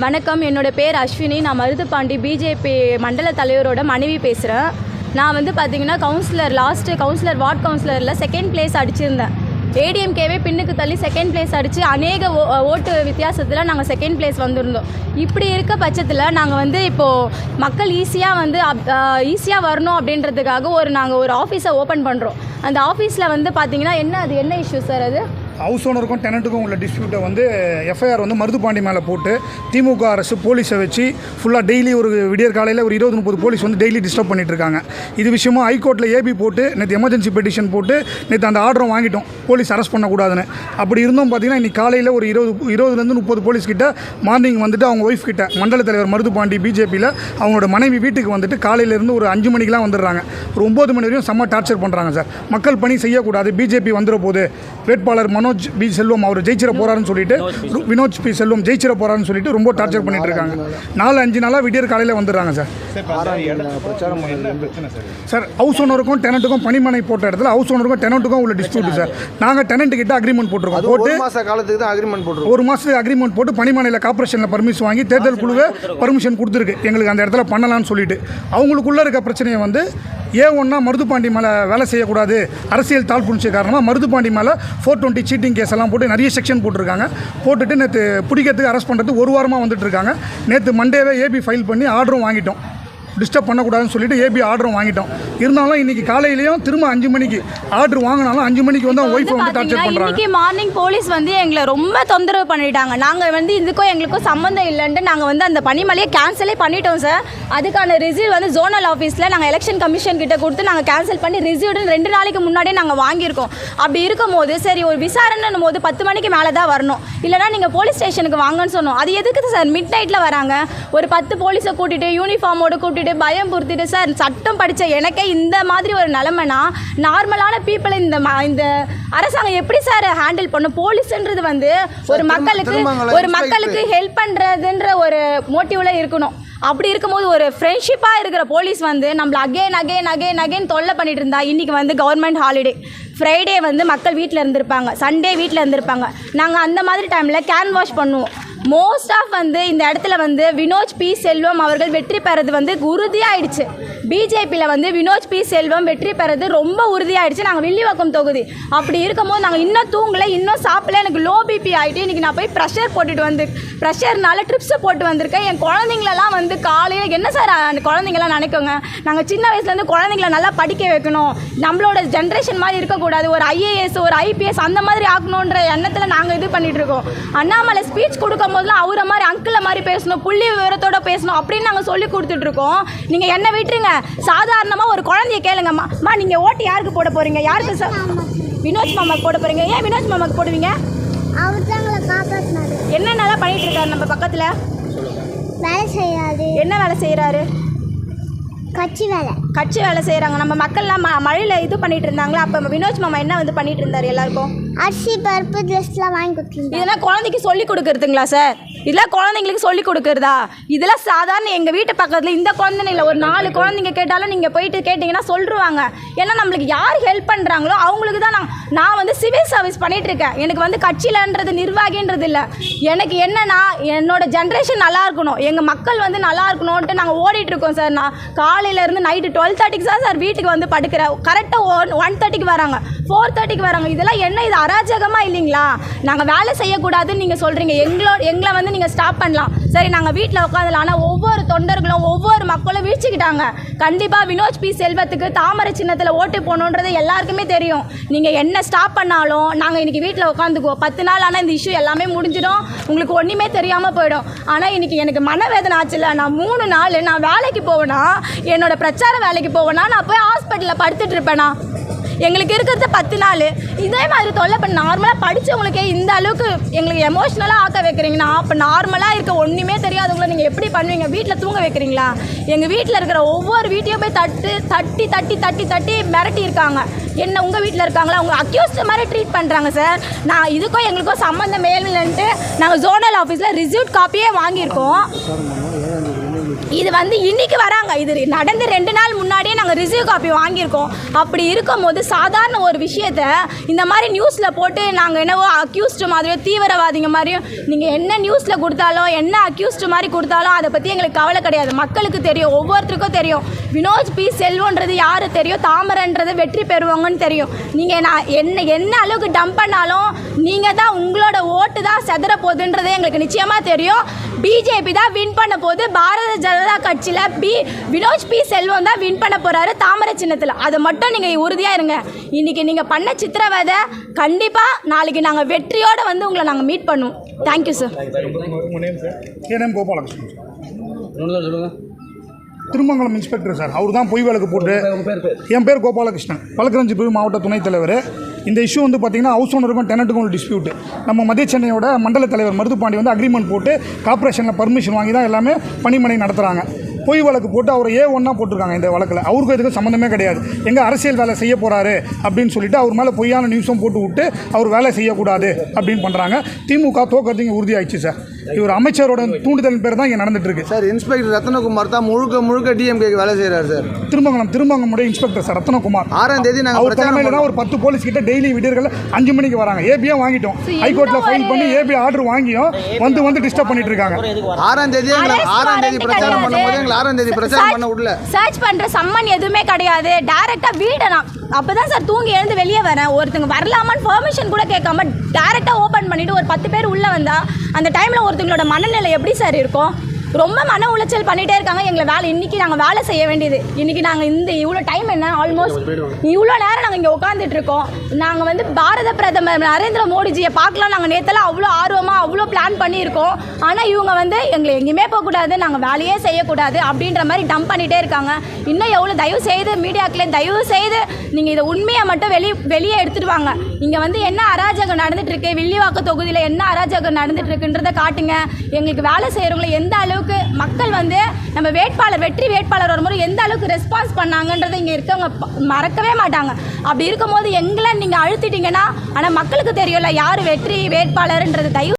வணக்கம், என்னோட பேர் அஸ்வினி. நான் மருதுபாண்டி பிஜேபி மண்டல தலைவரோட மனைவி பேசுகிறேன். நான் வந்து பார்த்திங்கன்னா கவுன்சிலர் வார்டு கவுன்சிலரில் செகண்ட் பிளேஸ் அடிச்சிருந்தேன். ஏடிஎம்கேவே பின்னுக்கு தள்ளி செகண்ட் பிளேஸ் அடித்து அநேக ஓட்டு வித்தியாசத்தில் நாங்கள் செகண்ட் பிளேஸ் வந்திருந்தோம். இப்படி இருக்க பட்சத்தில் நாங்கள் வந்து இப்போது மக்கள் ஈஸியாக வரணும் அப்படின்றதுக்காக நாங்கள் ஒரு ஆஃபீஸை ஓப்பன் பண்ணுறோம். அந்த ஆஃபீஸில் வந்து பார்த்திங்கன்னா என்ன இஷ்யூ சார்? அது ஹவுஸ் ஓனருக்கும் டெனண்ட்டுக்கும் உள்ள டிஸ்பியூட்டை வந்து எஃப்ஐஆர் வந்து மருதுபாண்டி மேலே போட்டு திமுக அரசு போலீஸை வச்சு ஃபுல்லாக டெய்லி ஒரு விடியற் காலையில் ஒரு 20-30 போலீஸ் வந்து டெய்லி டிஸ்டர்ப் பண்ணிட்டு இருக்காங்க. இது விஷயமா ஹைகோர்ட்டில் ஏபி போட்டு நேற்று எமர்ஜென்சி பெட்டிஷன் போட்டு நேற்று அந்த ஆர்டரும் வாங்கிட்டோம், போலீஸ் அரெஸ்ட் பண்ணக்கூடாதுன்னு. அப்படி இருந்தும் பார்த்தீங்கன்னா இன்றைக்கி காலையில் ஒரு 20-30 போலீஸ் கிட்ட மார்னிங் வந்துட்டு அவங்க ஒய்ஃப் கிட்ட மண்டல தலைவர் மருதுபாண்டி பிஜேபியில் அவங்களோட மனைவி வீட்டுக்கு வந்துட்டு காலையிலேருந்து ஒரு 5 மணிக்கெலாம் வந்துடுறாங்க. ஒரு 9 மணி வரையும் செம்ம டார்ச்சர் பண்ணுறாங்க சார். மக்கள் பணி செய்யக்கூடாது, பிஜேபி வந்துட போது, வேட்பாளர் மனோஜ் பி செல்வம் அவர் ஜெயிச்சிட போறாருன்னு சொல்லிட்டு, வினோஜ் பி செல்வம் ஜெயிச்சிட போறாருன்னு சொல்லிட்டு ரொம்ப டார்ச்சர் பண்ணிட்டு இருக்காங்க. 4-5 நாளாக விடியற் காலையில் வந்துடுறாங்க சார். சார் ஹவுஸ் ஓனருக்கும் டெனண்ட்டுக்கும் பணிமனை போட்ட இடத்துல ஹவுஸ் ஓனருக்கும் டெனண்ட்டுக்கும் உள்ள டிஸ்பியூட் சார். நாங்கள் டெனண்ட் கிட்ட அக்ரிமெண்ட் போட்டிருக்கோம். போட்டு 1 மாத காலத்துக்கு தான் அக்ரிமெண்ட் போட்டு 1 மாதத்துக்கு அக்ரிமெண்ட் போட்டு பணிமனையில் கார்பரேஷனில் பர்மிஷன் வாங்கி தேர்தல் குழுவே பர்மிஷன் கொடுத்துருக்கு எங்களுக்கு அந்த இடத்துல பண்ணலான்னு சொல்லிட்டு. அவங்களுக்குள்ளே இருக்க பிரச்சனையை வந்து ஏன்னா மருதுபாண்டி மேலே வேலை செய்யக்கூடாது, அரசியல் தாழ்ப்புணிச்ச காரணமாக மருதுபாண்டி மேலே 420 சீட்டிங் கேஸ் எல்லாம் போட்டு நிறைய செக்ஷன் போட்டிருக்காங்க. போட்டுட்டு நேற்று பிடிக்கிறதுக்கு அரெஸ்ட் பண்ணுறதுக்கு 1 வாரமாக வந்துட்டு இருக்காங்க. நேற்று மண்டேவே ஏபி ஃபைல் பண்ணி ஆர்டரும் வாங்கிட்டோம். டிஸ்டர்ப் பண்ணக்கூடாதுன்னு சொல்லிட்டு ஏபி ஆர்டரும் வாங்கிட்டோம். இருந்தாலும் இன்றைக்கி காலையிலையும் திரும்ப 5 மணிக்கு ஆர்டர் வாங்கினாலும் 5 மணிக்கு வந்து ஒய்ஃபை வந்து டார்ச்சர் பண்ணுறாங்க. இன்றைக்கி மார்னிங் போலீஸ் வந்து எங்களை ரொம்ப தொந்தரவு பண்ணிட்டாங்க. நாங்கள் வந்து இதுக்கும் எங்களுக்கும் சம்மந்தம் இல்லைன்ட்டு நாங்கள் வந்து அந்த பணிமலையை கேன்சலே பண்ணிட்டோம் சார். அதுக்கான ரிசீவ் வந்து ஜோனல் ஆஃபீஸில் நாங்கள் எலெக்ஷன் கமிஷன் கிட்ட கொடுத்து நாங்கள் கேன்சல் பண்ணி ரிசீவ்டு 2 நாளைக்கு முன்னாடியே நாங்கள் வாங்கியிருக்கோம். அப்படி இருக்கும் போது சரி ஒரு விசாரணைன்னும் போது 10 மணிக்கு மேலே தான் வரணும், இல்லைனா நீங்கள் போலீஸ் ஸ்டேஷனுக்கு வாங்கன்னு சொன்னோம். அது எதுக்கு சார் மிட் நைட்டில் வராங்க? ஒரு 10 போலீஸை கூட்டிகிட்டு யூனிஃபார்மோடு கூட்டிகிட்டு பயம் பொறுத்திட்டு சார், சட்டம் படித்த எனக்கே இந்த மாதிரி ஒரு நிலைமைனா நார்மலான பீப்புளை இந்த அரசாங்கம் எப்படி சார் ஹேண்டில் பண்ணும்? போலீஸ்ன்றது வந்து ஒரு மக்களுக்கு ஹெல்ப் பண்ணுறதுன்ற ஒரு மோட்டிவில் இருக்கணும். அப்படி இருக்கும்போது ஒரு ஃப்ரெண்ட்ஷிப்பாக இருக்கிற போலீஸ் வந்து நம்மளை அகெயின் தொல்லை பண்ணிட்டு இருந்தா. இன்றைக்கி வந்து கவர்மெண்ட் ஹாலிடே, ஃப்ரைடே வந்து மக்கள் வீட்டில் இருந்திருப்பாங்க, சண்டே வீட்டில் இருந்திருப்பாங்க. நாங்கள் அந்த மாதிரி டைமில் கேன் வாஷ் பண்ணுவோம். மோஸ்ட் ஆஃப் வந்து இந்த இடத்துல வந்து வினோஜ் பி செல்வம் அவர்கள் வெற்றி பெறது வந்து உறுதியாயிடுச்சு. பிஜேபியில் வந்து வினோஜ் பி செல்வம் வெற்றி பெறது ரொம்ப உறுதியாயிடுச்சு. நாங்கள் வில்லிவாக்கம் தொகுதி. அப்படி இருக்கும்போது நாங்கள் இன்னும் தூங்கலை, இன்னும் சாப்பிடல. எனக்கு லோ பிபி ஆகிட்டு இன்றைக்கி நான் போய் ப்ரெஷர்னால ட்ரிப்ஸை போட்டு வந்திருக்கேன். என் குழந்தைங்களெல்லாம் வந்து காலையில் என்ன சார் குழந்தைங்களாம் நினைக்கோங்க, நாங்கள் சின்ன வயசுலேருந்து குழந்தைங்கள நல்லா படிக்க வைக்கணும், நம்மளோட ஜென்ரேஷன் மாதிரி இருக்கக்கூடாது, ஒரு ஐஏஎஸ் ஒரு ஐபிஎஸ் அந்த மாதிரி ஆக்கணுன்ற எண்ணத்தில் நாங்கள் இது பண்ணிகிட்ருக்கோம். அண்ணாமலை ஸ்பீச் கொடுக்கும் போதெல்லாம் அவரை மாதிரி அங்கிளை மாதிரி பேசணும், புள்ளி விவரத்தோடு பேசணும் அப்படின்னு நாங்கள் சொல்லி கொடுத்துட்ருக்கோம். நீங்கள் என்ன விட்டுருங்க, சாதாரணமாக ஒரு குழந்தைய கேளுங்கம்மா, நீங்கள் ஓட்டு யாருக்கு போட போகிறீங்க? யாருக்கு சார்? வினோஜ் மாமாக்கு போட போகிறீங்க. ஏன் வினோஜ் மாமாக்கு போடுவீங்க? என்னென்னலாம் பண்ணிட்டு இருக்காரு நம்ம பக்கத்தில்? வேலை செய்யாது. என்ன வேலை செய்கிறாரு? கட்சி வேலை செய்கிறாங்க. நம்ம மக்கள்லாம் மழையில் இது பண்ணிட்டு இருந்தாங்களா? அப்போ வினோஜ் மாமா என்ன வந்து பண்ணிட்டு இருந்தார்? எல்லாருக்கும் அரிசி பருப்பு ட்ரெஸ்லாம் வாங்கி கொடுத்துருந்தாங்க. இதெல்லாம் குழந்தைக்கு சொல்லி கொடுக்குறதுங்களா சார்? இதெல்லாம் குழந்தைங்களுக்கு சொல்லி கொடுக்குறதா? இதெல்லாம் சாதாரண எங்கள் வீட்டு பக்கத்தில் இந்த குழந்தைங்க இல்லை, ஒரு 4 குழந்தைங்க கேட்டாலும் நீங்கள் போயிட்டு கேட்டிங்கன்னா சொல்லிடுவாங்க. ஏன்னா நம்மளுக்கு யார் ஹெல்ப் பண்ணுறாங்களோ அவங்களுக்கு தான் நான் வந்து சிவில் சர்வீஸ் பண்ணிகிட்ருக்கேன். எனக்கு வந்து கட்சியிலன்றது நிர்வாகின்றது இல்லை. எனக்கு என்னன்னா என்னோடய ஜென்ரேஷன் நல்லா இருக்கணும், எங்கள் மக்கள் வந்து நல்லா இருக்கணும்ன்ட்டு நாங்கள் ஓடிட்டுருக்கோம் சார். நான் காலையிலேருந்து நைட்டு 12:30க்கு தான் சார் வீட்டுக்கு வந்து படுக்கிறேன். கரெக்டாக 1:30க்கு வராங்க, 4:30க்கு வராங்க. இதெல்லாம் என்ன, இது அராஜகமாக இல்லைங்களா? நாங்கள் வேலை செய்யக்கூடாதுன்னு நீங்கள் சொல்கிறீங்க, எங்களை வந்து நீங்கள் ஸ்டாப் பண்ணலாம். சரி, நாங்கள் வீட்டில் உட்காந்துலாம். ஆனால் ஒவ்வொரு தொண்டர்களும் ஒவ்வொரு மக்களும் வீழ்ச்சிக்கிட்டாங்க. கண்டிப்பாக வினோஜ் பி செல்வத்துக்கு தாமரை சின்னத்தில் ஓட்டு போகணுன்றது எல்லாருக்குமே தெரியும். நீங்கள் என்ன ஸ்டாப் பண்ணாலும் நாங்கள் இன்றைக்கி வீட்டில் உட்காந்துக்குவோம். 10 நாள் ஆனால் இந்த இஷ்யூ எல்லாமே முடிஞ்சிடும், உங்களுக்கு ஒன்றுமே தெரியாமல் போயிடும். ஆனால் இன்றைக்கி எனக்கு மனவேதனை ஆச்சுல. நான் 3 நாள் நான் வேலைக்கு போவேனா, என்னோடய பிரச்சார வேலைக்கு போவேனா, நான் போய் ஹாஸ்பிட்டலில் படுத்துட்டு இருப்பேனா? எங்களுக்கு இருக்கிறது 10 நாள் இதே மாதிரி தொல்லை பண்ண. நார்மலாக படித்தவங்களுக்கே இந்த அளவுக்கு எங்களுக்கு எமோஷ்னலாக ஆக்க வைக்கிறீங்கன்னா, அப்போ நார்மலாக இருக்க ஒன்றுமே தெரியாதவங்கள நீங்கள் எப்படி பண்ணுவீங்க? வீட்டில் தூங்க வைக்கிறீங்களா? எங்கள் வீட்டில் இருக்கிற ஒவ்வொரு வீட்டையும் போய் தட்டி மிரட்டி இருக்காங்க. என்ன உங்கள் வீட்டில் இருக்காங்களா? அவங்க அக்யூஸ்ட் மாதிரி ட்ரீட் பண்ணுறாங்க சார். நான் இதுக்கும் எங்களுக்கும் சம்மந்தம் மேல்ன்ட்டு நாங்கள் ஜோனல் ஆஃபீஸில் ரிசிப்ட் காப்பியே வாங்கியிருக்கோம். இது வந்து இன்னைக்கு வராங்க. இது நடந்து 2 நாள் முன்னாடியே நாங்கள் ரிசீவ் காப்பி வாங்கியிருக்கோம். அப்படி இருக்கும்போது சாதாரண ஒரு விஷயத்த இந்த மாதிரி நியூஸில் போட்டு நாங்கள் என்னவோ அக்யூஸ்டு மாதிரியோ தீவிரவாதிங்க மாதிரியும் நீங்கள் என்ன நியூஸில் கொடுத்தாலும் என்ன அக்யூஸ்டு மாதிரி கொடுத்தாலும் அதை பற்றி எங்களுக்கு கவலை கிடையாது. மக்களுக்கு தெரியும், ஒவ்வொருத்தருக்கும் தெரியும். வினோத் பி செல்வன்றது யார் தெரியும், தாமரைன்றது வெற்றி பெறுவாங்கன்னு தெரியும். நீங்கள் நான் என்ன அளவுக்கு டம்ப் பண்ணாலும் நீங்கள் தான், உங்களோட ஓட்டு தான் செதற போகுதுன்றது எங்களுக்கு நிச்சயமாக தெரியும். பிஜேபி தான் வின் பண்ண போது, பாரதிய ஜனதா கட்சியில் வினோத் பி செல்வம் தான் வின் பண்ண போகிறாரு தாமரை சின்னத்தில். அதை மட்டும் நீங்கள் உறுதியாக இருங்க. இன்றைக்கி நீங்கள் பண்ண சித்திரவதை கண்டிப்பாக நாளைக்கு நாங்கள் வெற்றியோடு வந்து உங்களை நாங்கள் மீட் பண்ணுவோம். Thank you sir. என் name Gopalakrishnan sir, Thirumangalam inspector sir. அவர் தான் பொய் வழக்கு போட்டு. என் பேர் கோபாலகிருஷ்ணன், வழக்கறிஞர் மாவட்ட துணைத் தலைவர். இந்த இஷ்யூ வந்து பார்த்திங்கன்னா ஹவுஸ் ஓனருக்கும் டெனண்ட்டுக்கும் ஒரு டிஸ்பியூட். நம்ம மத்திய சென்னையோட மண்டல தலைவர் மருதுபாண்டி வந்து அக்ரிமெண்ட் போட்டு கார்ப்பரேஷனில் பர்மிஷன் வாங்கி தான் எல்லாமே பணிமனை நடத்துகிறாங்க. பொய் வழக்கு போட்டு அவர் A1 போட்டிருக்காங்க இந்த வழக்கில். அவருக்கும் இதுக்கு சம்மந்தமே கிடையாது. எங்கே அரசியல் வேலை செய்ய போகிறாரு அப்படின்னு சொல்லிட்டு அவர் மேலே பொய்யான நியூஸும் போட்டு விட்டு அவர் வேலை செய்யக்கூடாது அப்படின்னு பண்ணுறாங்க. திமுக தோக்கிறது இங்கே உறுதியாயிடுச்சு சார். இவர் அமைச்சரோட தூண்டுதல் பேர் தான் இங்கே நடந்துட்டு இருக்கு சார். இன்ஸ்பெக்டர் ரத்னகுமார் தான் முழுக்க டிஎம்கேக்கு வேலை செய்கிறார் சார். திருமங்கலமுடைய இன்ஸ்பெக்டர் சார் ரத்னகுமார். 6ஆம் தேதி அவர் தலைமையில் தான் ஒரு 10 போலீஸ் கிட்ட டெய்லி விடியர்கள் 5 மணிக்கு வராங்க. ஏபியா வாங்கிட்டோம், ஹைகோர்ட்டில் ஃபைல் பண்ணி ஏபி ஆர்டர் வாங்கியும் வந்து டிஸ்டர்ப் பண்ணிட்டு இருக்காங்க. 6ஆம் தேதி பிரச்சாரம் பண்ணும்போது 6ஆம் தேதி பிரச்சாரம் பண்ண விடல. சர்ச் பண்ற சம்மன் எதுவுமே கிடையாது. டைரக்டா வீடை நான் அப்பதான் சார் தூங்கி எழுந்து வெளியே வரேன். ஒருத்தங்க வரலாமான்னு பெர்மிஷன் கூட கேட்காம டைரக்டா ஓபன் பண்ணிட்டு ஒரு 10 பேர் உள்ள வந்தா அந்த டைம்ல ஒருத்தங்களோட மனநிலை எப்படி சார் இருக்கும்? ரொம்ப மன உளைச்சல் பண்ணிட்டே இருக்காங்க. எங்களை வேலை இன்னைக்கு நாங்கள் வேலை செய்ய வேண்டியது. இன்னைக்கு நாங்கள் இவ்வளோ டைம் என்ன ஆல்மோஸ்ட் இவ்வளோ நேரம் நாங்கள் இங்கே உட்காந்துட்டு இருக்கோம். நாங்கள் வந்து பாரத பிரதமர் நரேந்திர மோடிஜியை பார்க்கலாம் நாங்கள் நேற்றெல்லாம் அவ்வளோ ஆர்வமாக அவ்வளோ பிளான் பண்ணியிருக்கோம். ஆனால் இவங்க வந்து எங்களை எங்கேயுமே போகக்கூடாது, நாங்கள் வேலையே செய்யக்கூடாது அப்படின்ற மாதிரி டம்ப் பண்ணிகிட்டே இருக்காங்க. இன்னும் எவ்வளோ தயவு செய்து மீடியாக்களே தயவு செய்து நீங்கள் இதை உண்மையை மட்டும் வெளியே எடுத்துகிட்டு வாங்க. இங்கே வந்து என்ன அராஜகம் நடந்துட்டுருக்கு, வில்லிவாக்க தொகுதியில் என்ன அராஜகம் நடந்துட்டுருக்குன்றதை காட்டுங்க. எங்களுக்கு வேலை செய்கிறவங்களை எந்த அளவுக்கு மக்கள் வந்து நம்ம வெற்றி வேட்பாளர் வரும்போது எந்த அளவுக்கு ரெஸ்பான்ஸ் பண்ணாங்கன்றதை இங்கே இருக்கவங்க மறக்கவே மாட்டாங்க. அப்படி இருக்கும்போது எங்களை நீங்கள் அழுத்திட்டீங்கன்னா ஆனால் மக்களுக்கு தெரியல யார் வெற்றி வேட்பாளர்ன்றது. தயவு